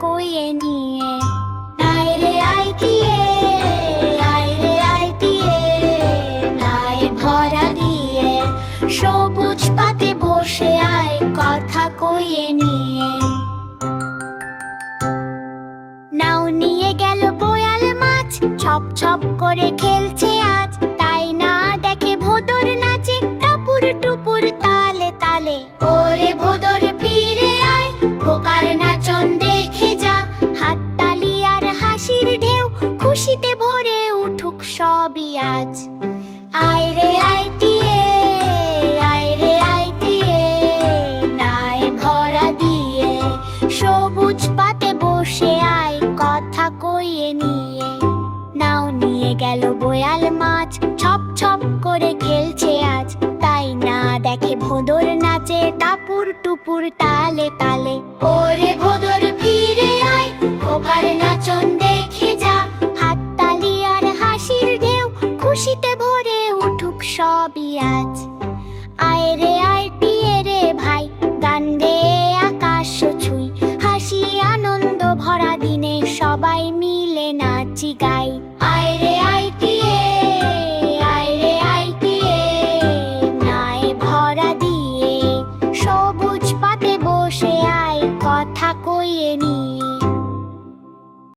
কইয়ে নিয়ে। আয় রে আয় দিয়ে, আয় রে আয় দিয়ে, নায়ে ভরা দিয়ে, সবুজ পাতে বসে আয় কথা কইয়ে নিয়ে। নাও নিয়ে গেল বোয়াল মাছ, ছপ ছপ করে খেলছে আজ, তাই না দেখে ভোদর নাচে টাপুর টুপুর তালে তালে। ওরে ভোদর ফিরে আয়, খোকার নাচন দেখে যা, হাততালি আর হাসির ঢেউ খুশিতে ভরে উঠুক সবই আজ। আয় রে আয় দিয়ে, আয় রে আয় দিয়ে, নায়ে ভরা দিয়ে, সবুজ পাতে বসে আয় কথা কইয়ে নিয়ে। নাও নিয়ে গেল বোয়াল মাছ, ছপ ছপ করে খেলছে আজ, তাই না দেখে ভোদর নাচে টাপুর টুপুর তালে তালে। ওরে ভোদর ফিরে আয়, খোকার নাচন দেখে যা, হাততালি আর হাসির ঢেউ খুশিতে ভরে উঠুক সবই আজ। আয় রে আয় দিয়ে রে ভাই, গান গেয়ে আকাশ ছুঁই, হাসি আনন্দ ভরা দিনে সবাই মিলে নাচি গাই। আয়